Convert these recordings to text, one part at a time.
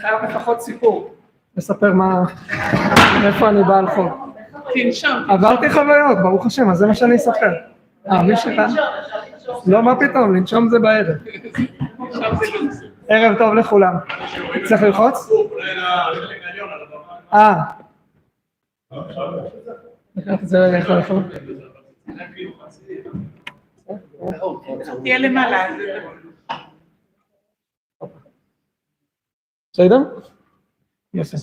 חייב לפחות סיפור, לספר מאיפה אני בא על חול. תנשום. עברתי חוויות, ברוך השם, אז זה מה שאני אספר. מי שלך? לא, מה פתאום, לנשום זה בערב. ערב טוב לכולם. צריך ללחוץ? זה יכול לחוץ. תהיה למעלה. בסדר? יפה.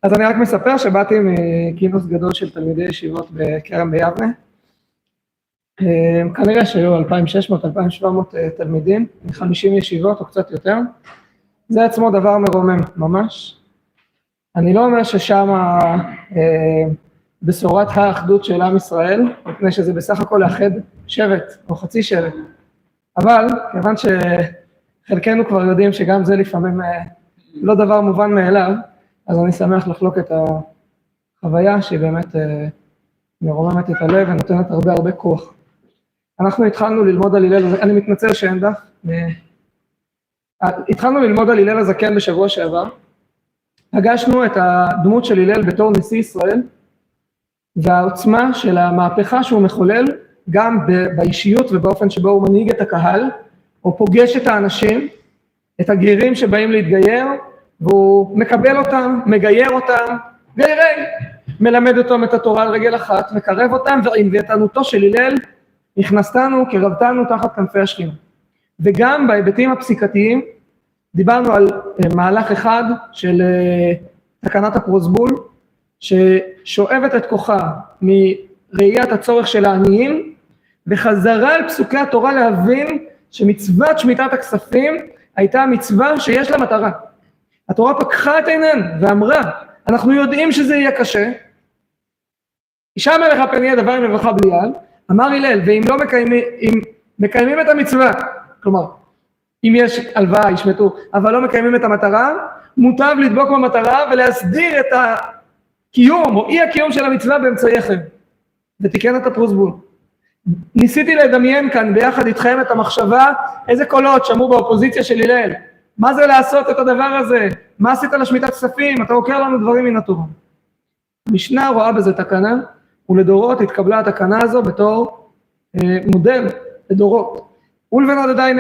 אז אני רק מספר שבאתי מכינוס גדול של תלמידי ישיבות בכרם ביבנה. כנראה שהיו 2,600-2,700 תלמידים, 50 ישיבות או קצת יותר. זה עצמו דבר מרומם, ממש. אני לא אומר ששם בשורת האחדות של עם ישראל, מפני שזה בסך הכל לאחד שבט או חצי שבט. אבל כיוון שחלקנו כבר יודעים שגם זה לפעמים לא דבר מובן מאליו, אז אני שמח לחלוק את החוויה שהיא באמת מרוממת את הלב ונותנת הרבה כוח. אנחנו התחלנו ללמוד על הלל, אני מתנצל שאין דף, התחלנו ללמוד על הלל הזקן בשבוע שעבר, הגשנו את הדמות של הלל בתור נשיא ישראל, והעוצמה של המהפכה שהוא מחולל, גם באישיות ובאופן שבו הוא מנהיג את הקהל, הוא פוגש את האנשים, את הגרים שבאים להתגייר, והוא מקבל אותם, מגייר אותם, גיירי, מלמד אותם את התורה על רגל אחת, מקרב אותם, ועם ויתנותו של הלל, נכנסתנו, קרבתנו תחת כנפי השכינה. וגם בהיבטים הפסיקתיים, דיברנו על מהלך אחד של תקנת הפרוזבול, ששואבת את כוחה מראיית הצורך של העניים, וחזרה על פסוקי התורה להבין שמצוות שמיטת הכספים הייתה מצווה שיש לה מטרה. התורה פקחה את עינן ואמרה, אנחנו יודעים שזה יהיה קשה, אישה מלך פן יהיה דבר עם רווחה בליעל, אמר הלל, ואם לא מקיימים את המצווה, כלומר, אם יש הלוואה, ישמטו, אבל לא מקיימים את המטרה, מוטב לדבוק במטרה ולהסדיר את הקיום או אי הקיום של המצווה באמצעיכם. ותיקן את הפרוזבול. ניסיתי לדמיין כאן ביחד איתכם את המחשבה, איזה קולות שמעו באופוזיציה של הלל. מה זה לעשות את הדבר הזה? מה עשית לשמיטת כספים? אתה עוקר לנו דברים מן התורה. המשנה רואה בזה תקנה, ולדורות התקבלה התקנה הזו בתור מודל לדורות. ולבן עדיין,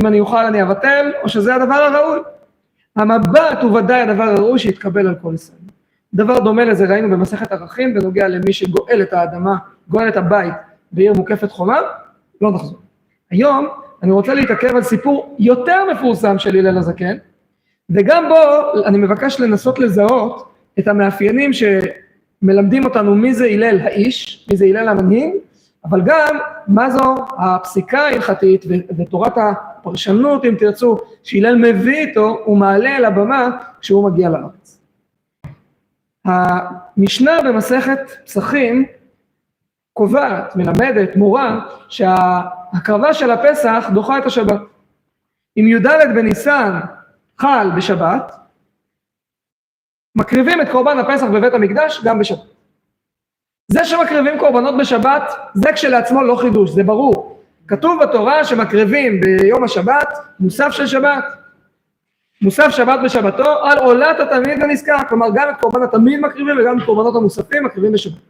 אם אני אוכל אני אבטל, או שזה הדבר הראוי. המבט הוא ודאי הדבר הראוי שיתקבל על כל ישראל. דבר דומה לזה ראינו במסכת ערכים, בנוגע למי שגואל את האדמה, גואל את הבית בעיר מוקפת חומה, לא נחזור. היום אני רוצה להתעכב על סיפור יותר מפורסם של הלל הזקן, וגם בו אני מבקש לנסות לזהות את המאפיינים שמלמדים אותנו מי זה הלל האיש, מי זה הלל המנהיג, אבל גם מה זו הפסיקה ההלכתית ותורת הפרשנות, אם תרצו, שהלל מביא איתו ומעלה אל הבמה כשהוא מגיע לארץ. המשנה במסכת פסחים קובעת, מלמדת, מורה, שההקרבה של הפסח דוחה את השבת. אם י"ד בניסן חל בשבת, מקריבים את קורבן הפסח בבית המקדש גם בשבת. זה שמקריבים קורבנות בשבת, זה כשלעצמו לא חידוש, זה ברור. כתוב בתורה שמקריבים ביום השבת, מוסף של שבת, מוסף שבת בשבתו, על עולת התמיד הנזכר, כלומר גם את קורבן התמיד מקריבים וגם את קורבנות המוספים מקריבים בשבת.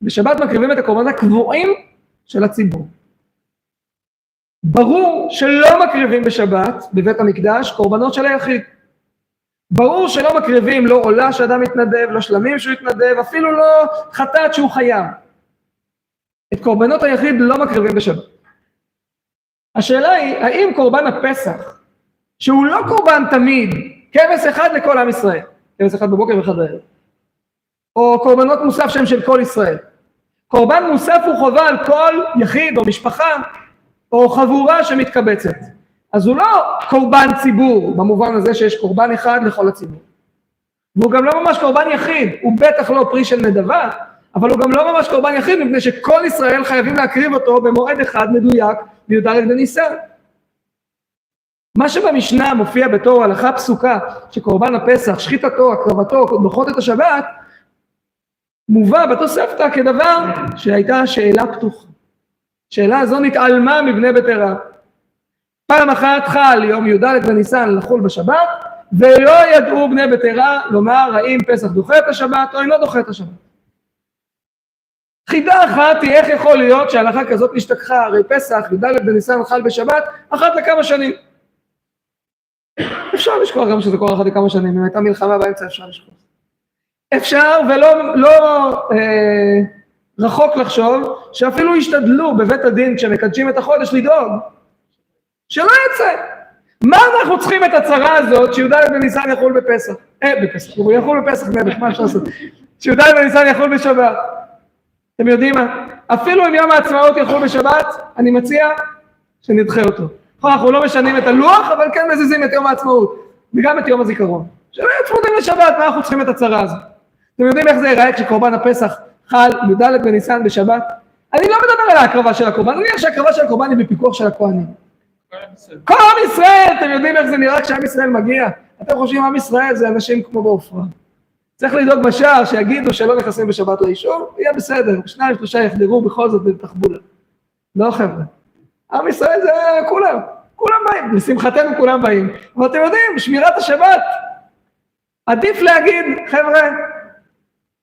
בשבת מקריבים את הקורבנות הקבועים של הציבור. ברור שלא מקריבים בשבת בבית המקדש קורבנות של היחיד. ברור שלא מקריבים לא עולה שאדם מתנדב, לא שלמים שהוא יתנדב, אפילו לא חטאת שהוא חייב. את קורבנות היחיד לא מקריבים בשבת. השאלה היא, האם קורבן הפסח, שהוא לא קורבן תמיד, כבש אחד לכל עם ישראל, כבש אחד בבוקר ואחד בערב, או קורבנות מוסף שהם של כל ישראל, קורבן מוסף הוא חובה על כל יחיד או משפחה, או חבורה שמתקבצת. אז הוא לא קורבן ציבור, במובן הזה שיש קורבן אחד לכל הציבור. והוא גם לא ממש קורבן יחיד, הוא בטח לא פרי של נדבה, אבל הוא גם לא ממש קורבן יחיד, מפני שכל ישראל חייבים להקריב אותו במועד אחד מדויק, בי"ד בניסן. מה שבמשנה מופיע בתור הלכה פסוקה, שקורבן הפסח, שחיטתו, הקרבתו, דוחות את השבת, מובא בתוספתא כדבר שהייתה שאלה פתוחה. שאלה הזו נתעלמה מבני ביתרה. פעם אחת חל יום י"ד בניסן לחול בשבת, ולא ידעו בני ביתרה לומר האם פסח דוחה את השבת או אם לא דוחה את השבת. חידה אחת היא איך יכול להיות שההלכה כזאת נשתכחה, הרי פסח י"ד בניסן חל בשבת אחת לכמה שנים. אפשר לשכוח גם שזה קורה אחת לכמה שנים, אם הייתה מלחמה באמצע אפשר לשכוח. אפשר ולא רחוק לחשוב שאפילו ישתדלו בבית הדין כשמקדשים את החודש לדאוג שלא יצא. מה אנחנו צריכים את הצרה הזאת שי"ד בניסן יחול בפסח? בפסח, הוא יכול בפסח נבח, מה אפשר לעשות? שי"ד בניסן יחול בשבת. אתם יודעים מה? אפילו אם יום העצמאות יחול בשבת, אני מציע שנדחה אותו. אנחנו לא משנים את הלוח, אבל כן מזיזים את יום העצמאות, וגם את יום הזיכרון. שלא יצמודים לשבת, מה אנחנו צריכים את הצרה הזאת? אתם יודעים איך זה ייראה כשקורבן הפסח חל י"ד בניסן בשבת? אני לא מדבר על ההקרבה של הקורבן, אני אומר שההקרבה של הקורבן היא בפיקוח של הכהנים. כל עם ישראל, אתם יודעים איך זה נראה כשעם ישראל מגיע? אתם חושבים עם ישראל זה אנשים כמו בעופרה. צריך לדאוג בשער שיגידו שלא נכנסים בשבת ליישוב, יהיה בסדר, 2-3 יחדרו בכל זאת בתחבולה. לא חבר'ה. עם ישראל זה כולם באים, לשמחתנו כולם באים. אבל אתם יודעים, שמירת השבת, עדיף להגיד, חבר'ה,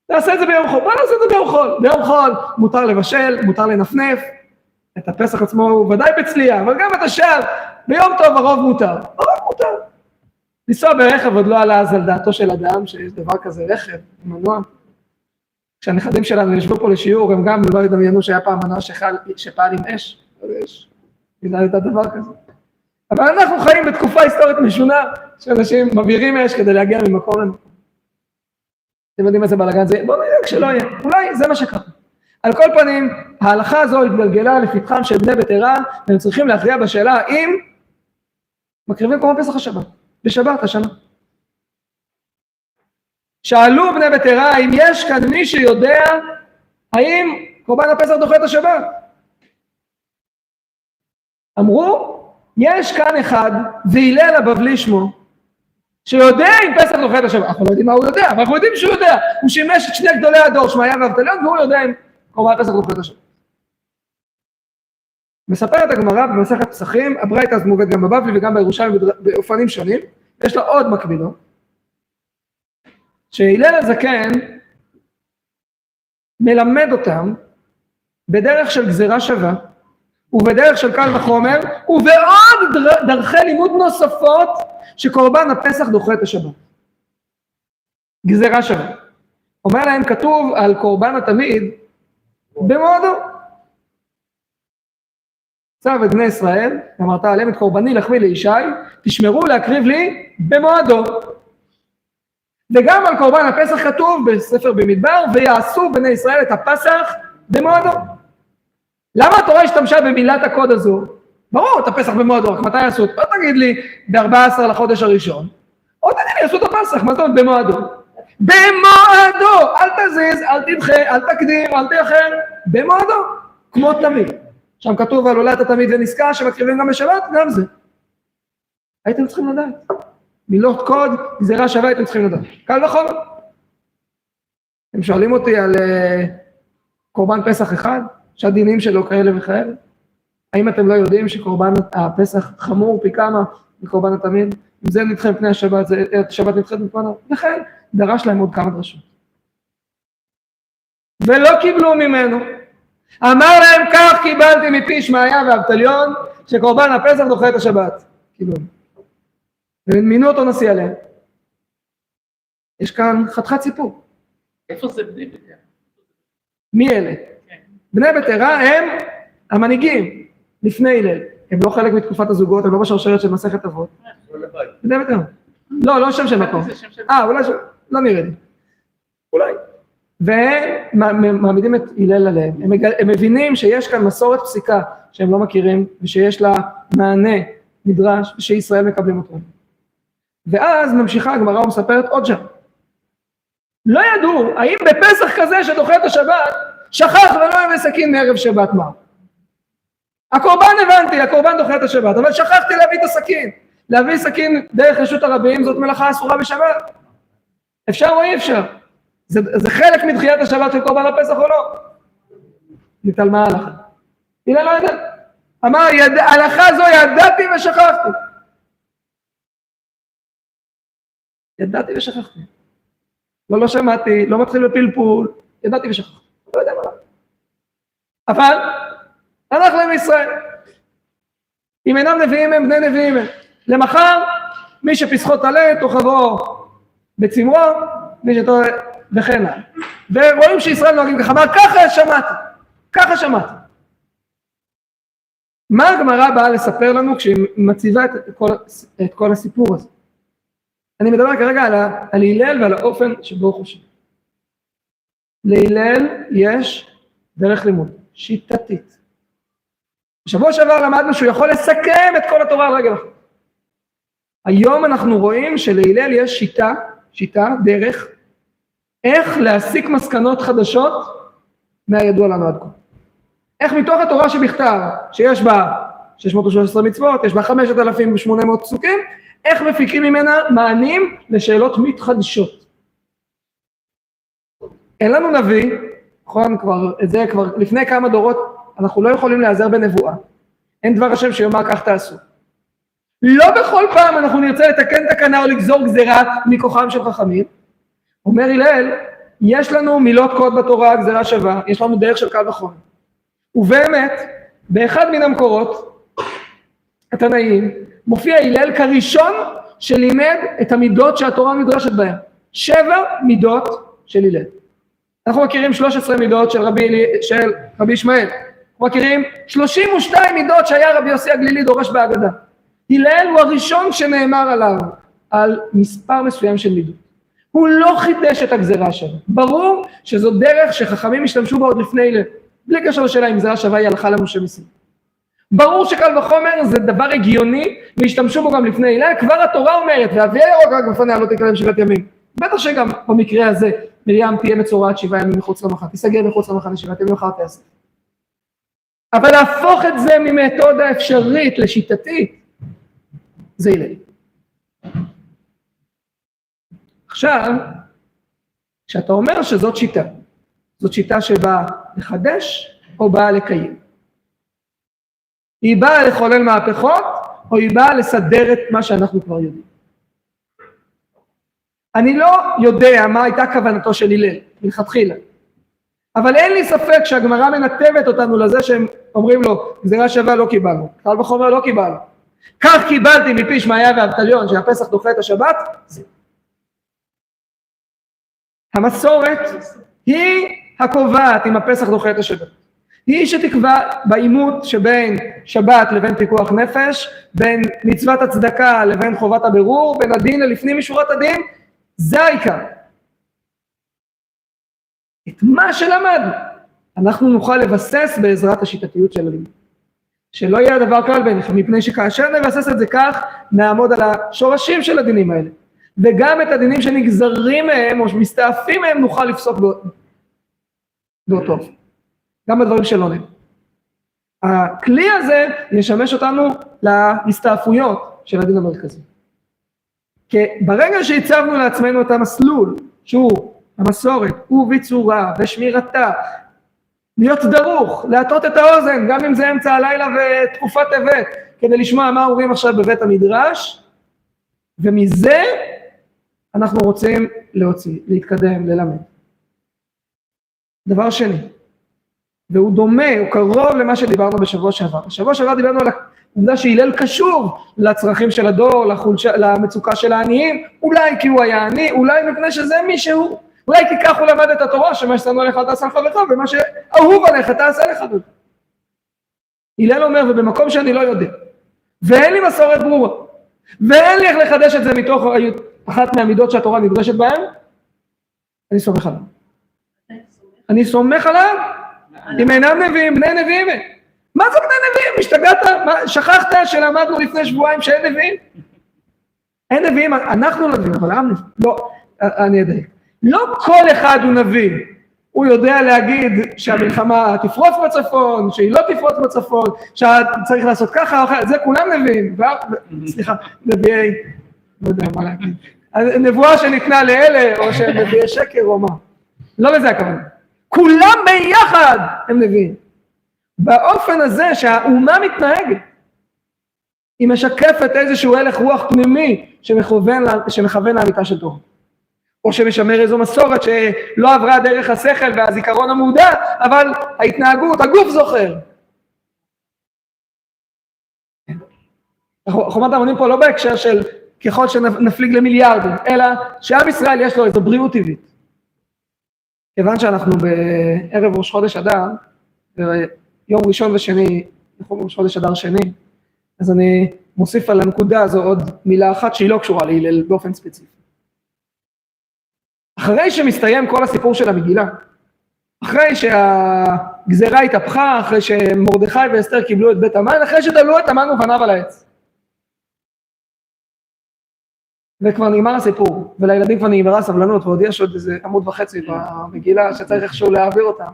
נעשה את זה ביום חול, בוא נעשה את זה ביום חול. ביום חול מותר לבשל, מותר לנפנף, את הפסח עצמו הוא ודאי בצלייה, אבל גם את השאר, ביום טוב הרוב מותר. הרוב מותר. לנסוע ברכב עוד לא עלה אז על דעתו של אדם, שיש דבר כזה רכב, מנוע. כשהנכדים שלנו ישבו פה לשיעור, הם גם לא ידמיינו שהיה פעם מנוע שפעל עם אש. ידע את הדבר כזה. אבל אנחנו חיים בתקופה היסטורית משונה, שאנשים מבעירים אש כדי להגיע ממקום למקום. אתם יודעים איזה בלגן זה? בואו נראה כשלא יהיה. אולי זה מה שקרה. על כל פנים, ההלכה הזו התגלגלה לפתחם של בני ביתרה, והם צריכים להכריע בשאלה האם מקריבים קורבן פסח השבת, בשבת השנה. שאלו בני ביתרה האם יש כאן מי שיודע האם קורבן הפסח דוחה את השבת. אמרו, יש כאן אחד, והילל הבבלי שמו, שיודע אם פסח דוחה את השבת. אנחנו לא יודעים מה הוא יודע, אבל אנחנו יודעים שהוא יודע. הוא שימש את שני גדולי הדור, שמעיה ואבטליון, והוא יודע אם קורבן פסח דוחה את השבת. מספרת הגמרא במסכת פסחים, הברייתא הזאת מובאת גם בבבלי וגם בירושלים באופנים שונים, יש לה עוד מקבילות, שהילל הזקן מלמד אותם בדרך של גזירה שווה, ובדרך של קל וחומר, ובעוד דרכי לימוד נוספות שקורבן הפסח דוחה את השבת. גזירה שווה. אומר להם כתוב על קורבן התמיד במועדו. צו את בני ישראל, אמרת עליהם את קורבני לחמי לישי, תשמרו להקריב לי במועדו. וגם על קורבן הפסח כתוב בספר במדבר, ויעשו בני ישראל את הפסח במועדו. למה התורה השתמשה במילת הקוד הזו? ברור, את הפסח במועדו, רק מתי יעשו? לא תגיד לי ב-14 לחודש הראשון, או תגיד לי, יעשו את הפסח, מה זאת אומרת במועדו? במועדו, אל תזיז, אל תדחה, אל תקדים, אל תאחר, במועדו, כמו תמיד. שם כתוב על עולת התמיד ונזכר שמקריבים גם בשבת, גם זה. הייתם צריכים לדעת. מילות קוד, גזירה שווה, הייתם צריכים לדעת. קל וחומר. הם שואלים אותי על קורבן פסח אחד, שהדינים שלו כאלה וכאלה. האם אתם לא יודעים שקורבן הפסח חמור פי כמה מקורבן התמיד? אם זה נדחה מפני השבת, השבת נדחית מפניו. לכן דרש להם עוד כמה דרשות. ולא קיבלו ממנו. אמר להם כך קיבלתי מפי שמעיה ואבטליון, שקורבן הפסח דוחה את השבת. קיבלו. ומינו אותו נשיא עליהם. יש כאן חתיכת סיפור. איפה זה בני ביתרה? מי אלה? בני ביתרה הם המנהיגים לפני הלל. הם לא חלק מתקופת הזוגות, הם לא בשרשרת של מסכת אבות. בני ביתרה. לא שם של מקום. אולי לא נראה לי. אולי. והם מעמידים את הלל עליהם. הם מבינים שיש כאן מסורת פסיקה שהם לא מכירים, ושיש לה מענה נדרש, ושישראל מקבלים אותו. ואז ממשיכה הגמרא ומספרת עוד שם. לא ידעו, האם בפסח כזה שדוחה את השבת, שכח ולא יביא סכין מערב שבת מה? הקורבן הבנתי, הקורבן דוחה את השבת, אבל שכחתי להביא את הסכין. להביא סכין דרך רשות הרבים, זאת מלאכה אסורה בשבת. אפשר או אי אפשר? זה חלק מדחיית השבת של קורבן הפסח או לא? נתעלמה הלכה. הנה לא יודע. אמר, הלכה זו ידעתי ושכחתי. ידעתי ושכחתי. לא שמעתי, לא מתחיל בפלפול, ידעתי ושכחתי. לא יודע מה. אבל, אנחנו עם ישראל. אם אינם נביאים הם, בני נביאים הם. למחר, מי שפסחות עלה, תוכבו בצמרו, מי שתוכל וכן הלאה. ורואים שישראל נוהגים ככה, אמר, ככה שמעתי. מה הגמרא באה לספר לנו כשהיא מציבה את כל הסיפור הזה? אני מדבר כרגע על הלל ועל האופן שבו הוא חושב. להלל יש דרך לימוד, שיטתית. בשבוע שעבר למדנו שהוא יכול לסכם את כל התורה על רגל אחת. היום אנחנו רואים שלהלל יש שיטה, דרך, איך להסיק מסקנות חדשות מהידוע לנו עד כה. איך מתוך התורה שבכתב, שיש בה 613 מצוות, יש בה 5,800 פסוקים, איך מפיקים ממנה מענים לשאלות מתחדשות. אין לנו נביא, נכון, כבר לפני כמה דורות, אנחנו לא יכולים להיעזר בנבואה. אין דבר השם שיאמר כך תעשו. לא בכל פעם אנחנו נרצה לתקן תקנה או לגזור גזירה מכוחם של חכמים. אומר הלל, יש לנו מילות קוד בתורה, גזירה שווה, יש לנו דרך של קל וחומר. ובאמת, באחד מן המקורות, התנאים, מופיע הלל כראשון שלימד את המידות שהתורה מדרשת בהן. 7 מידות של הלל. אנחנו מכירים 13 מידות של רבי ישמעאל. אנחנו מכירים 32 מידות שהיה רבי יוסי הגלילי דורש בהגדה. הלל הוא הראשון שנאמר עליו, על מספר מסוים של מידות. הוא לא חידש את הגזירה שלו. ברור שזו דרך שחכמים השתמשו בה עוד לפני הלל. בלי קשר לשאלה אם גזירה שווה היא הלכה למשה מסים. ברור שקל וחומר זה דבר הגיוני, והשתמשו בו גם לפני הלל. כבר התורה אומרת, והביא הירוק רק בפניה לא תקרב 7 ימים. בטח שגם במקרה הזה, מרים תהיה מצורעת 7 ימים מחוץ למחנה, תיסגר מחוץ למחנה 7 ימים מחר תעשה. אבל להפוך את זה ממתודה אפשרית לשיטתית, זה הלל. עכשיו, כשאתה אומר שזאת שיטה, זאת שיטה שבאה לחדש או באה לקיים. היא באה לחולל מהפכות או היא באה לסדר את מה שאנחנו כבר יודעים. אני לא יודע מה הייתה כוונתו של הלל, מלכתחילה. אבל אין לי ספק שהגמרא מנתבת אותנו לזה שהם אומרים לו, גזירה שווה לא קיבלנו, קל וחומר לא קיבלנו. כך קיבלתי מפי שמעיה ואבטליון שהפסח דוחה את השבת, זה. המסורת היא הקובעת אם הפסח דוחה את השבת. היא שתקבע בעימות שבין שבת לבין פיקוח נפש, בין מצוות הצדקה לבין חובת הבירור, בין הדין ללפנים משורת הדין, זה העיקר. את מה שלמדנו, אנחנו נוכל לבסס בעזרת השיטתיות של הלימוד. שלא יהיה הדבר קל ביניכם, מפני שכאשר נבסס את זה כך, נעמוד על השורשים של הדינים האלה. וגם את הדינים שנגזרים מהם או שמסתעפים מהם נוכל לפסוק באותו. גם בדברים שלא נראה. הכלי הזה ישמש אותנו להסתעפויות של הדין המרכזי. כי ברגע שהצבנו לעצמנו את המסלול, שהוא המסורת, וביצורה ושמירתה, להיות דרוך, להטות את האוזן, גם אם זה אמצע הלילה ותקופת טבת, כדי לשמוע מה אומרים עכשיו בבית המדרש, ומזה אנחנו רוצים להוציא, להתקדם, ללמד. דבר שני, והוא דומה, הוא קרוב למה שדיברנו בשבוע שעבר. בשבוע שעבר דיברנו על העובדה שהלל קשור לצרכים של הדור, למצוקה של העניים, אולי כי הוא היה עני, אולי מפני שזה מישהו, אולי כי כך הוא למד את התורה, שמה ששנוא עליך תעשה לחברך, ומה שאהוב עליך תעשה לחברך. הלל אומר, ובמקום שאני לא יודע, ואין לי מסורת ברורה, ואין לי איך לחדש את זה מתוך אחת מהמידות שהתורה נדרשת בהן, אני סומך עליו. אני סומך עליו, אם אינם נביאים, בני נביאים. מה זה בני נביאים? השתגעת? שכחת שלמדנו לפני שבועיים שאין נביאים? אין נביאים, אנחנו נביאים, אבל העם נביאים. לא, אני יודע. לא כל אחד הוא נביא. הוא יודע להגיד שהמלחמה תפרוץ בצפון, שהיא לא תפרוץ בצפון, שצריך לעשות ככה או אחרת, זה כולם נביאים. סליחה, נביאי, לא יודע מה להגיד. נבואה שניתנה לאלה, או שהם נביאי שקר או מה. לא לזה הכוונה. כולם ביחד הם נביאים. באופן הזה שהאומה מתנהגת, היא משקפת איזשהו הלך רוח פנימי שמכוון לאמיתה של תורה. או שמשמר איזו מסורת שלא עברה דרך השכל והזיכרון המודע, אבל ההתנהגות, הגוף זוכר. חומת ההמונים פה לא בהקשר של ככל שנפליג למיליארדים, אלא שעם ישראל יש לו איזו בריאות טבעית. כיוון שאנחנו בערב ראש חודש אדר, ויום ראשון ושני, נכון, ראש חודש אדר שני, אז אני מוסיף על הנקודה הזו עוד מילה אחת שהיא לא קשורה להלל באופן ספציפי. אחרי שמסתיים כל הסיפור של המגילה, אחרי שהגזרה התהפכה, אחרי שמרדכי ואסתר קיבלו את בית המן, אחרי שתלו את המן ובניו על העץ. וכבר נגמר הסיפור, ולילדים כבר נגמרה סבלנות, ועוד יש עוד איזה עמוד וחצי במגילה שצריך איכשהו להעביר אותם.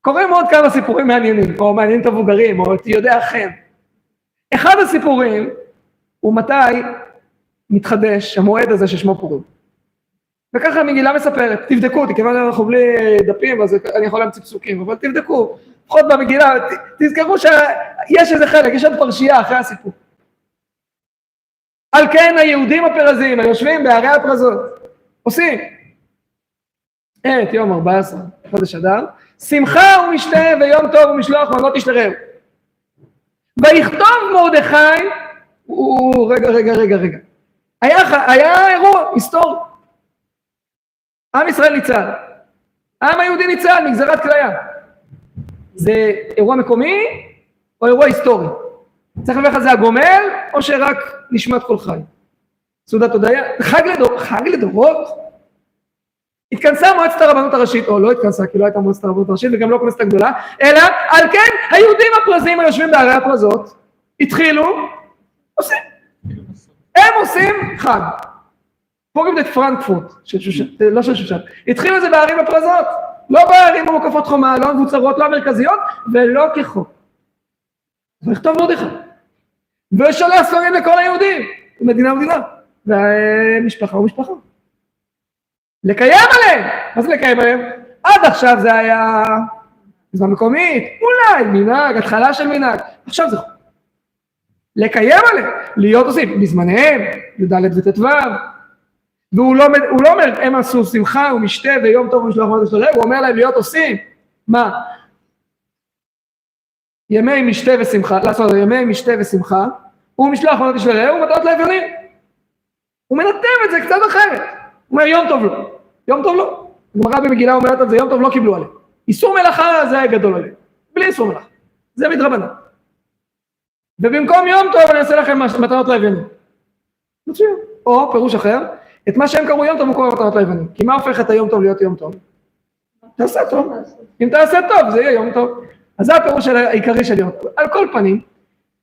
קוראים עוד כמה סיפורים מעניינים, או מעניינים את המבוגרים, או את יודע חן. אחד הסיפורים הוא מתי מתחדש המועד הזה ששמו פורים. וככה המגילה מספרת, תבדקו אותי, כיוון שאנחנו בלי דפים, אז אני יכול להמציא פסוקים, אבל תבדקו, לפחות במגילה, תזכרו שיש איזה חלק, יש עוד פרשייה אחרי הסיפור. על כן היהודים הפרזים, היושבים בערי הפרזות, עושים את יום 14, חודש אדר, שמחה ומשתה ויום טוב ומשלוח מנות איש לרעהו. ויכתוב מרדכי, רגע, היה אירוע היסטורי. עם ישראל ניצל, העם היהודי ניצל מגזרת כליה. זה אירוע מקומי או אירוע היסטורי? צריך לברך על זה הגומל או שרק נשמת כל חי? סעודת הודיה, חג לדורות? התכנסה מועצת הרבנות הראשית, או לא התכנסה כי לא הייתה מועצת הרבנות הראשית וגם לא כנסת הגדולה, אלא על כן היהודים הפרזים היושבים בערי הפרזות התחילו, הם עושים חג. פורים את פרנקפורט, לא של שושן, התחילו את זה בערים הפרזות, לא בערים המוקפות חומה, לא מבוצרות, לא המרכזיות, ולא כחוק. ויכתוב מרדכי, ושולח ספרים לכל היהודים, מדינה ומדינה, ומשפחה ומשפחה. לקיים עליהם, מה זה לקיים עליהם? עד עכשיו זה היה זמן מקומית, אולי מנהג, התחלה של מנהג, עכשיו זה חוק. לקיים עליהם, להיות עושים, בזמניהם, י"ד וט"ו, והוא לא אומר, הם עשו שמחה ומשתה ויום טוב ומשלוח מנות איש לרעהו, הוא אומר להם להיות עושים, מה? ימי משתה ושמחה, ימי משתה ושמחה, ומשלוח מנות איש לרעהו ומתנות לאביונים. הוא מנתב את זה קצת אחרת, הוא אומר יום טוב לא, יום טוב לא. הגמרא במגילה אומרת על זה, יום טוב לא קיבלו עליהם. איסור מלאכה זה היה גדול עליהם, בלי איסור מלאכה, זה מדרבנן. ובמקום יום טוב אני אעשה לכם מתנות לאביונים. מצוין. או פירוש אחר, את מה שהם קראו יום טוב הוא קורא מתנות לאביונים. כי מה הופך את היום טוב להיות יום טוב? תעשה טוב. אם תעשה טוב זה יהיה יום טוב. אז זה הפירוש העיקרי של יום טוב. על כל פנים,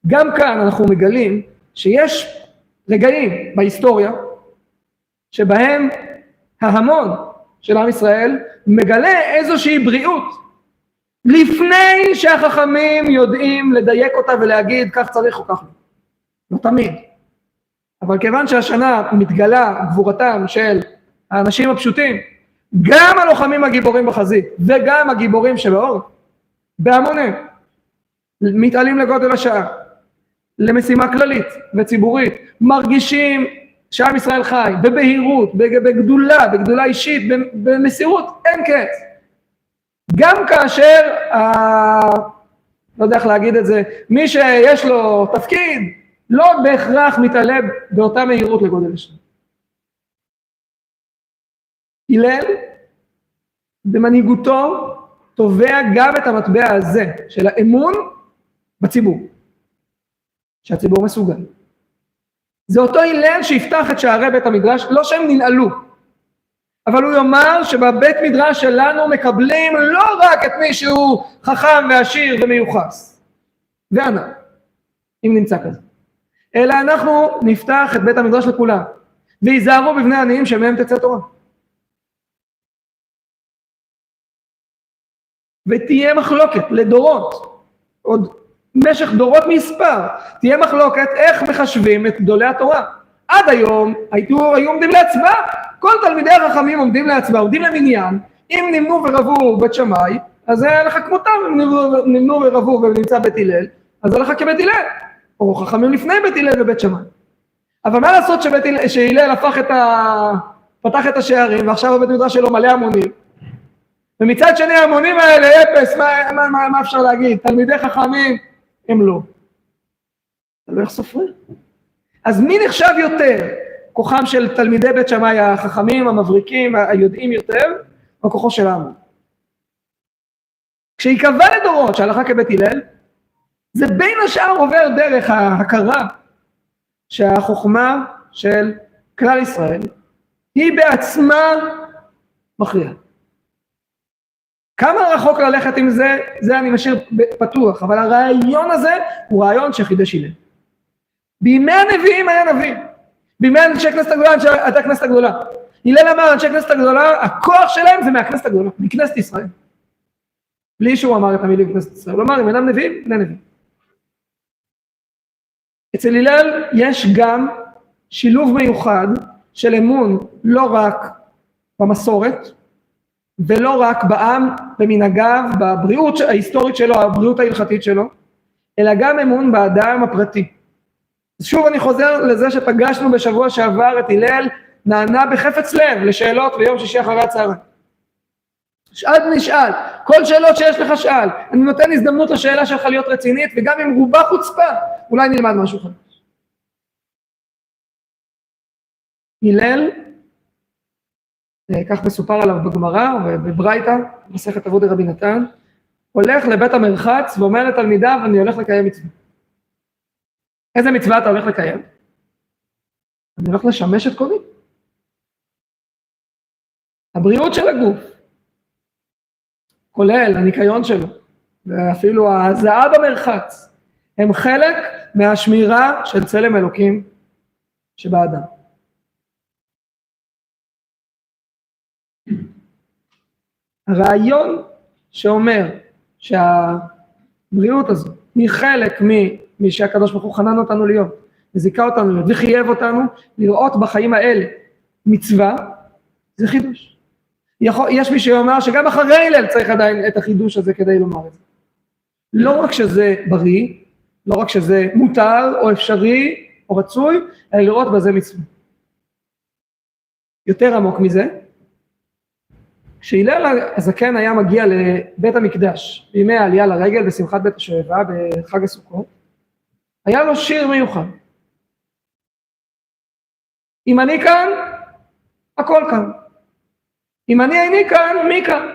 גם כאן אנחנו מגלים שיש רגעים בהיסטוריה שבהם ההמון של עם ישראל מגלה איזושהי בריאות לפני שהחכמים יודעים לדייק אותה ולהגיד כך צריך או כך לא תמיד. אבל כיוון שהשנה מתגלה גבורתם של האנשים הפשוטים, גם הלוחמים הגיבורים בחזית וגם הגיבורים שבאור, בהמונים, מתעלים לגודל השעה, למשימה כללית וציבורית, מרגישים שעם ישראל חי, בבהירות, בגדולה אישית, במסירות, אין קץ. גם כאשר, לא יודע איך להגיד את זה, מי שיש לו תפקיד, לא בהכרח מתעלה באותה מהירות לגודל השעה. הלל, במנהיגותו, תובע גם את המטבע הזה של האמון בציבור, שהציבור מסוגל. זה אותו הלל שיפתח את שערי בית המדרש, לא שהם ננעלו, אבל הוא יאמר שבבית מדרש שלנו מקבלים לא רק את מי שהוא חכם ועשיר ומיוחס, וענה, אם נמצא כזה, אלא אנחנו נפתח את בית המדרש לכולם, ויזהרו בבני עניים שמהם תצא תורה. ותהיה מחלוקת לדורות, עוד משך דורות מספר, תהיה מחלוקת איך מחשבים את גדולי התורה. עד היום היו עומדים להצבעה, כל תלמידי החכמים עומדים להצבעה, עומדים למניין, אם נמנו ורבו בית שמאי, אז היה לך כמותם, הם נמנו ורבו ונמצא בית הלל, אז הלכה כבית הלל, או חכמים לפני בית הלל ובית שמאי. אבל מה לעשות שהלל פתח את השערים, ועכשיו הבית מדרש שלו מלא המונים, ומצד שני המונים האלה אפס, מה אפשר להגיד? תלמידי חכמים הם לא. אתה לא איך סופרים. אז מי נחשב יותר? כוחם של תלמידי בית שמאי החכמים, המבריקים, היודעים יותר, או כוחו של העם? כשיקבע לדורות שהלכה כבית הלל, זה בין השאר עובר דרך ההכרה שהחוכמה של כלל ישראל היא בעצמה מכריעה. כמה רחוק ללכת עם זה, זה אני משאיר פתוח, אבל הרעיון הזה הוא רעיון שחידש הלל. בימי הנביאים היה נביא, בימי אנשי כנסת הגדולה, הייתה כנסת הגדולה. הלל אמר, אנשי כנסת הגדולה, הכוח שלהם זה מהכנסת הגדולה, מכנסת ישראל. בלי שהוא אמר את המילים כנסת ישראל, הוא אמר, אם אינם נביאים, אינם נביאים. אצל הלל יש גם שילוב מיוחד של אמון לא רק במסורת, ולא רק בעם, במנהגיו, בבריאות ההיסטורית שלו, הבריאות ההלכתית שלו, אלא גם אמון באדם הפרטי. שוב אני חוזר לזה שפגשנו בשבוע שעבר את הלל, נענה בחפץ לב לשאלות ביום שישי אחרי הצהריים. שאל נשאל, כל שאלות שיש לך שאל, אני נותן הזדמנות לשאלה שלך להיות רצינית, וגם אם רובה חוצפה, אולי נלמד משהו חדש. הלל, כך מסופר עליו בגמרא ובברייתא, מסכת אבות דרבי נתן, הולך לבית המרחץ ואומר לתלמידיו, אני הולך לקיים מצווה. איזה מצווה אתה הולך לקיים? אני הולך לשמש את קודי. הבריאות של הגוף, כולל הניקיון שלו, ואפילו ההזעה במרחץ, הם חלק מהשמירה של צלם אלוקים שבאדם. הרעיון שאומר שהבריאות הזו היא חלק מי שהקדוש ברוך הוא חנן אותנו להיות, וזיכה אותנו להיות, וחייב אותנו לראות בחיים האלה מצווה, זה חידוש. יש מי שאומר שגם אחרי הלל צריך עדיין את החידוש הזה כדי לומר את זה. לא רק שזה בריא, לא רק שזה מותר או אפשרי או רצוי, אלא לראות בזה מצווה. יותר עמוק מזה, כשהלל הזקן היה מגיע לבית המקדש, בימי העלייה לרגל בשמחת בית השואבה בחג הסוכות, היה לו שיר מיוחד. אם אני כאן, הכל כאן. אם אני איני כאן, מי כאן?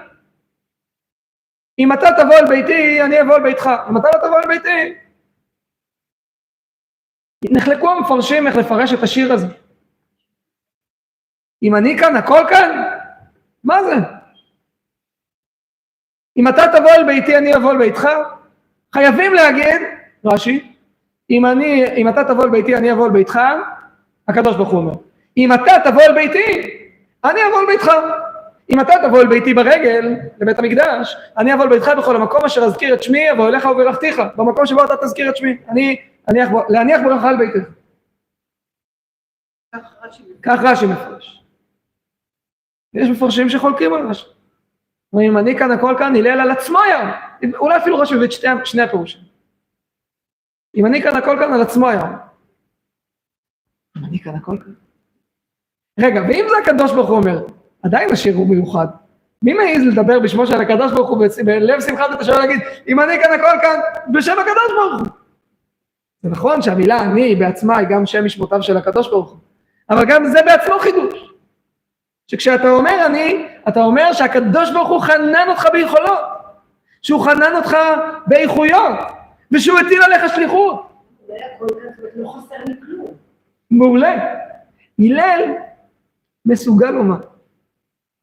אם אתה תבוא אל ביתי, אני אבוא אל ביתך. אם אתה לא תבוא אל ביתי. נחלקו המפרשים איך לפרש את השיר הזה. אם אני כאן, הכל כאן? מה זה? אם אתה תבוא אל ביתי, אני אבוא אל ביתך. חייבים להגיד, רש"י, אם אתה תבוא אל ביתי, אני אבוא אל ביתך, הקדוש ברוך הוא אומר. אם אתה תבוא אל ביתי, אני אבוא אל ביתך. אם אתה תבוא אל ביתי ברגל, לבית המקדש, אני אבוא אל ביתך בכל המקום אשר אזכיר את שמי, אבוא אליך וברכתיך, במקום שבו אתה תזכיר את שמי, להניח ברכה על ביתך. כך רש"י מפרש. יש מפרשים שחולקים על רש"י. אם אני כאן הכל כאן, הלל על עצמו היום. אולי אפילו רש"י מביא את שני הפירושים. אם אני כאן הכל כאן, על עצמו היום. אם אני כאן הכל כאן. רגע, ואם זה הקדוש ברוך הוא אומר, עדיין השיר הוא מיוחד. מי מעז לדבר בשמו של הקדוש ברוך הוא בלב שמחת בית השואבה להגיד, אם אני כאן הכל כאן, בשם הקדוש ברוך הוא. זה נכון שהמילה אני בעצמה היא גם שם משמותיו של הקדוש ברוך הוא. אבל גם זה בעצמו חידוש. שכשאתה אומר אני, אתה אומר שהקדוש ברוך הוא חנן אותך ביכולות, שהוא חנן אותך באיכויות, ושהוא הטיל עליך שליחות. לא חסר לי כלום. מעולה. הלל מסוגל לומר,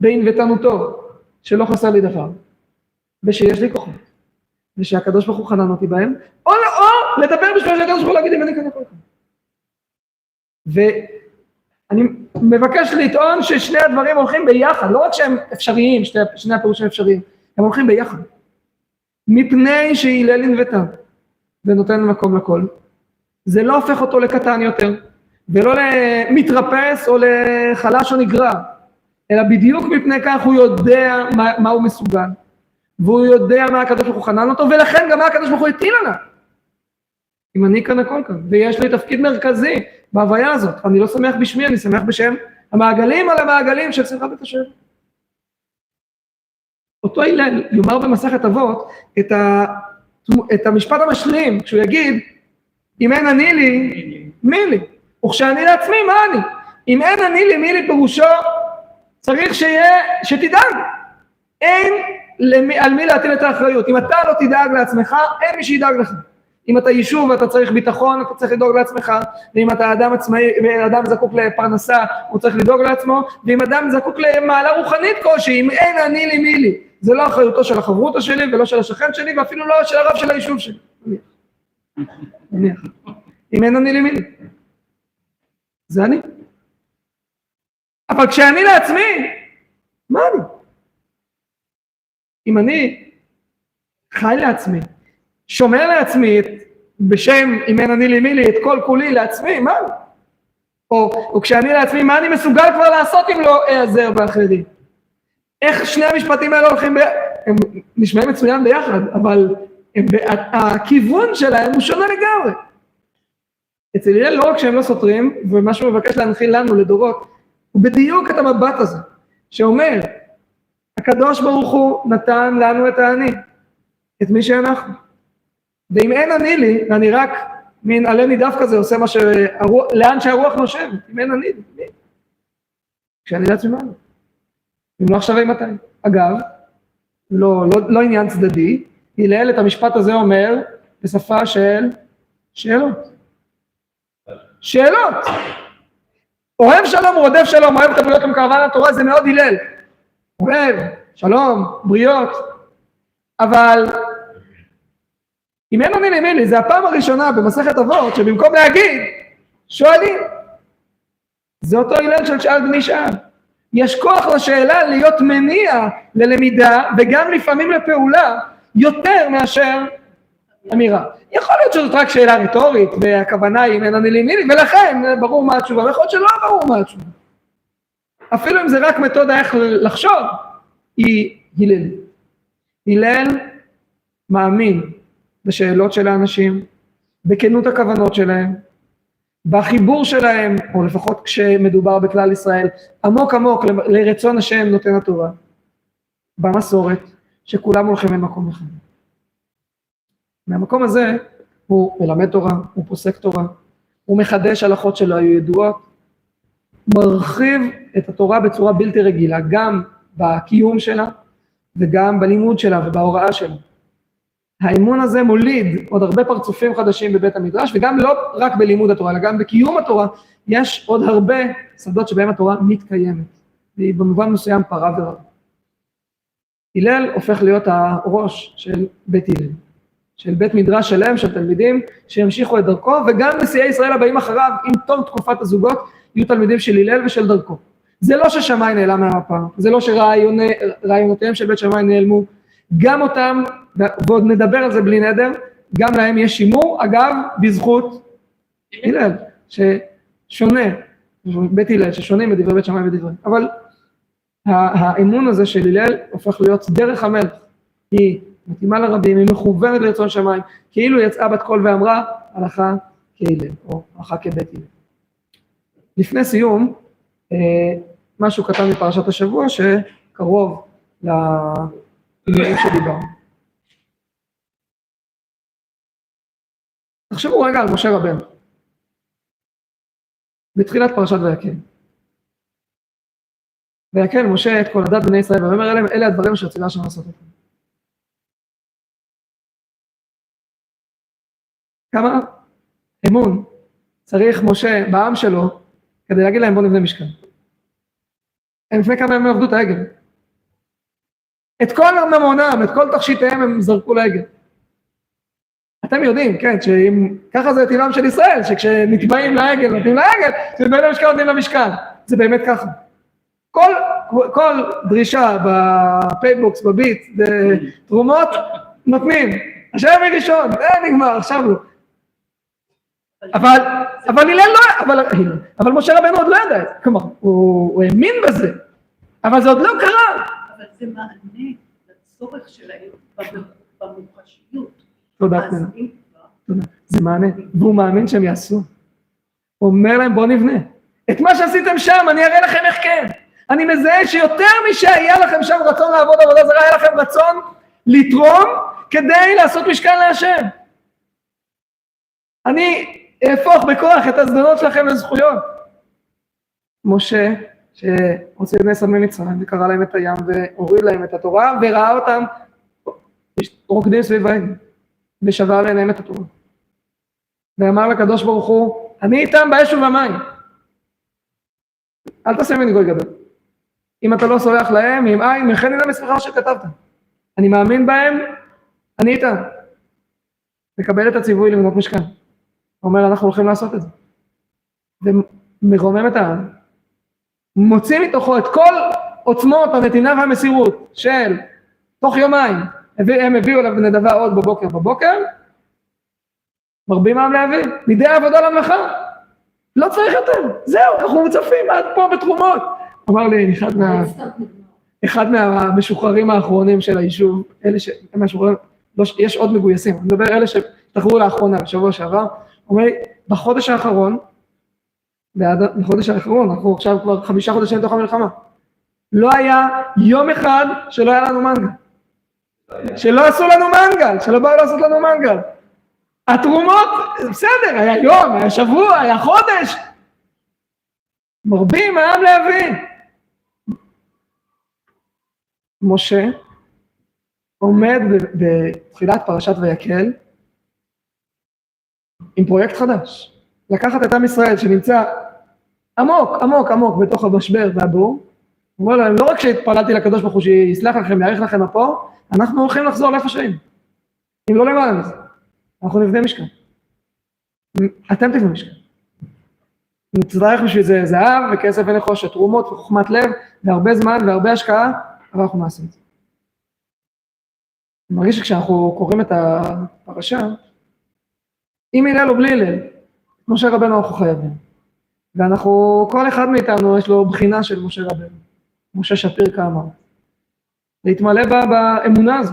בענוותנותו, שלא חסר לי דבר, ושיש לי כוחות, ושהקדוש ברוך הוא חנן אותי בהם, או לדבר בשביל שהקדוש ברוך הוא להגיד אם אני כאן הכל כאן. ואני מבקש לטעון ששני הדברים הולכים ביחד, לא רק שהם אפשריים, שני הפירושים אפשריים, הם הולכים ביחד. מפני שהלל ענוותה ונותן מקום לכל, זה לא הופך אותו לקטן יותר, ולא למתרפס או לחלש או נגרע, אלא בדיוק מפני כך הוא יודע מה הוא מסוגל, והוא יודע מה הקדוש ברוך הוא חנן אותו, ולכן גם מה הקדוש ברוך הוא הטיל עליו. אם אני כאן הכל כאן, ויש לי תפקיד מרכזי בהוויה הזאת, אני לא שמח בשמי, אני שמח בשם המעגלים על המעגלים של שמחה בית השם. אותו הלל יאמר במסכת אבות את המשפט המשלים, כשהוא יגיד, אם אין אני לי, מי לי? וכשאני לעצמי, מה אני? אם אין אני לי, מי לי פירושו, צריך שתדאג. אין על מי להטיל את האחריות. אם אתה לא תדאג לעצמך, אין מי שידאג לך. אם אתה יישוב ואתה צריך ביטחון, אתה צריך לדאוג לעצמך, ואם אתה אדם עצמאי, ואדם זקוק לפרנסה, הוא צריך לדאוג לעצמו, ואם אדם זקוק למעלה רוחנית כלשהי, אם אין אני לי מי לי, זה לא אחריותו של החברותא שלי, ולא של השכן שלי, ואפילו לא של הרב של היישוב שלי. נניח. אם אין אני לי מי לי. זה אני. אבל כשאני לעצמי, מה אני? אם אני חי לעצמי, שומר לעצמי בשם אם אין אני לי מי לי את כל כולי לעצמי, מה? או כשאני לעצמי, מה אני מסוגל כבר לעשות אם לא אעזר באחרים? איך שני המשפטים האלה הולכים הם נשמעים מצוין ביחד, אבל הכיוון שלהם הוא שונה לגמרי. אצל הלל לא רק שהם לא סותרים, ומה שהוא מבקש להנחיל לנו לדורות, הוא בדיוק את המבט הזה, שאומר, הקדוש ברוך הוא נתן לנו את האני, את מי שאנחנו. ואם אין אני לי, ואני רק מין עלה נידף כזה, עושה מה לאן שהרוח נושב, אם אין אני לי, כשאני לעצמי מה? אם לא עכשיו מתי. אגב, לא עניין צדדי, הלל את המשפט הזה אומר, בשפה של שאלות. שאלות. אוהב שלום, הוא רודף שלום, אוהב את הבריאות ומקרבן התורה, זה מאוד הלל. אוהב, שלום, בריאות. אבל אם אין אני לי מי לי, זה הפעם הראשונה במסכת אבות, שבמקום להגיד, שואלים. זה אותו הלל של שאל בני שאל. יש כוח לשאלה להיות מניע ללמידה, וגם לפעמים לפעולה, יותר מאשר אמירה. יכול להיות שזאת רק שאלה רטורית, והכוונה היא אם אין אני לי מי לי, ולכן ברור מה התשובה, ויכול להיות שלא ברור מה התשובה. אפילו אם זה רק מתודה איך לחשוב, היא הלל. הלל מאמין בשאלות של האנשים, בכנות הכוונות שלהם, בחיבור שלהם, או לפחות כשמדובר בכלל ישראל, עמוק עמוק לרצון השם נותן התורה, במסורת, שכולם הולכים למקום אחד. מהמקום הזה הוא מלמד תורה, הוא פוסק תורה, הוא מחדש הלכות שלא היו ידועות, מרחיב את התורה בצורה בלתי רגילה, גם בקיום שלה, וגם בלימוד שלה ובהוראה שלה. האמון הזה מוליד עוד הרבה פרצופים חדשים בבית המדרש, וגם לא רק בלימוד התורה, אלא גם בקיום התורה, יש עוד הרבה שדות שבהם התורה מתקיימת, והיא במובן מסוים פרה ורב. הלל הופך להיות הראש של בית הלל, של בית מדרש שלם, של תלמידים שימשיכו את דרכו, וגם נשיאי ישראל הבאים אחריו, עם תום תקופת הזוגות, יהיו תלמידים של הלל ושל דרכו. זה לא ששמאי נעלם מהמפה, זה לא שרעיונותיהם של בית שמאי נעלמו, גם אותם, ועוד נדבר על זה בלי נדר, גם להם יש שימור, אגב, בזכות הלל, ששונה, בית הלל, ששונים בדברי בית שמאי ודברי, אבל האמון הזה של הלל הופך להיות דרך המלך, היא מתאימה לרבים, היא מכוונת לרצון שמיים, כאילו יצאה בת קול ואמרה, הלכה כהלל, או הלכה כבית הלל. לפני סיום, משהו קטן מפרשת השבוע, שקרוב לעניינים שדיברנו. תחשבו רגע על משה רבנו, בתחילת פרשת ויקל. ויקל משה את כל הדת בני ישראל, ואומר אליהם, אלה הדברים שרצילה שם לעשות אותם. כמה אמון צריך משה בעם שלו, כדי להגיד להם בוא נבנה משכן. הם לפני כמה ימים עבדו את העגל. את כל ממונם, את כל תכשיטיהם הם זרקו לעגל. אתם יודעים, כן, שאם ככה זה טבעם של ישראל, שכשנתבעים לעגל, נותנים לעגל, כשנתבעים למשכן נותנים למשכן. זה באמת ככה. כל דרישה בפייבוקס, בביט, בתרומות, נותנים. עכשיו מראשון, נגמר, עכשיו לא. אבל משה רבנו עוד לא ידע, כלומר, הוא האמין בזה, אבל זה עוד לא קרה. אבל זה מענה לצורך הצורך שלהם במוחשיות. תודה, אז פנינה. אם כבר, תודה. זה מענה, והוא מאמין שהם יעשו. הוא אומר להם, בוא נבנה. את מה שעשיתם שם, אני אראה לכם איך כן. אני מזהה שיותר משהיה לכם שם רצון לעבוד עבודה זרה, היה לכם רצון לתרום כדי לעשות משכן להשם. אני אהפוך בכוח את הזדונות שלכם לזכויות. משה, שהוציא את בני ישראל ממצרים, וקרא להם את הים, והוריד להם את התורה, וראה אותם רוקדים סביב העגל, ושבר עליהם את התורה. ואמר לקדוש ברוך הוא, אני איתם באש ובמים. אל תעשה ממני גוי גדול. אם אתה לא סולח להם, עם עין, מכן אינם מספרך שכתבת. אני מאמין בהם, אני איתם. לקבל את הציווי לבנות משכן. הוא אומר, אנחנו הולכים לעשות את זה. ומרומם את העם. מוציא מתוכו את כל עוצמות הנתינה והמסירות של תוך יומיים. הם הביאו אליו נדבה עוד בבוקר, מרבים העם להביא, מידי העבודה למלאכה. לא צריך יותר, זהו, אנחנו מוצפים עד פה בתרומות. אמר לי, אחד מהמשוחררים האחרונים של היישוב, אלה שמשוחררים, יש עוד מגויסים, אני מדבר אלה שתחרו לאחרונה, בשבוע שעבר, אומר לי, בחודש האחרון, אנחנו עכשיו כבר 5 חודשים לתוך המלחמה, לא היה יום אחד שלא היה לנו מנגל, שלא עשו לנו מנגל, שלא באו לעשות לנו מנגל. התרומות, בסדר, היה יום, היה שבוע, היה חודש. מרבים העם להבין. משה עומד בתחילת פרשת ויקל עם פרויקט חדש. לקחת את עם ישראל שנמצא עמוק בתוך המשבר והבור. הוא אומר להם, לא רק שהתפללתי לקדוש ברוך הוא שיסלח לכם, יאריך לכם פה, אנחנו הולכים לחזור לאיפה שהיינו. אם לא למעלה מזה. אנחנו נבנה משכן. אתם תבנו משכן. נצטרך בשביל זה זהב וכסף ונחושת, תרומות וחוכמת לב, והרבה זמן והרבה השקעה, אבל אנחנו נעשה את זה. אני מרגיש שכשאנחנו קוראים את הפרשה, עם הלל או בלי הלל, משה רבנו אנחנו חייבים. ואנחנו, כל אחד מאיתנו יש לו בחינה של משה רבנו. משה שפיר כאמר. להתמלא באמונה הזו,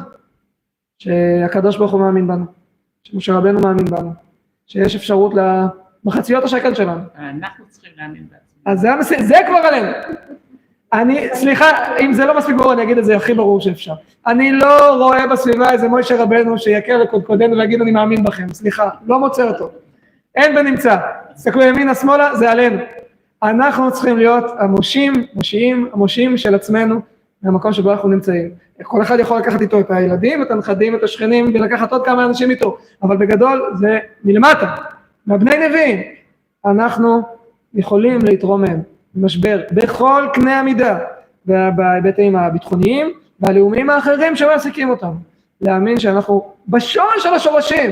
שהקדוש ברוך הוא מאמין בנו. שמשה רבנו מאמין בנו, שיש אפשרות למחציות השקל שלנו. אנחנו צריכים להאמין אז בעצמנו. זה כבר עלינו. סליחה, אם זה לא מספיק ברור, אני אגיד את זה הכי ברור שאפשר. אני לא רואה בסביבה איזה משה רבנו שיכר לקודקודנו ויגיד אני מאמין בכם. סליחה, לא מוצא אותו. אין בנמצא. תסתכלו ימינה שמאלה, זה עלינו. אנחנו צריכים להיות המושיעים של עצמנו, מהמקום שבו אנחנו נמצאים. כל אחד יכול לקחת איתו את הילדים, את הנכדים, את השכנים, ולקחת עוד כמה אנשים איתו, אבל בגדול זה מלמטה, מהבני נביאים. אנחנו יכולים להתרומם במשבר בכל קנה המידה, בהיבטים הביטחוניים והלאומיים האחרים שמעסיקים אותם. להאמין שאנחנו בשורש של השורשים,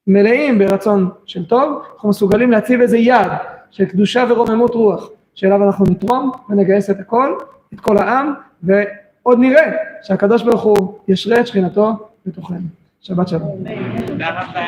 מלאים ברצון של טוב, אנחנו מסוגלים להציב איזה יד של קדושה ורוממות רוח, שאליו אנחנו נתרום ונגייס את הכל, את כל העם, ועוד נראה שהקדוש ברוך הוא ישרה את שכינתו בתוכנו. שבת שלום. תודה רבה.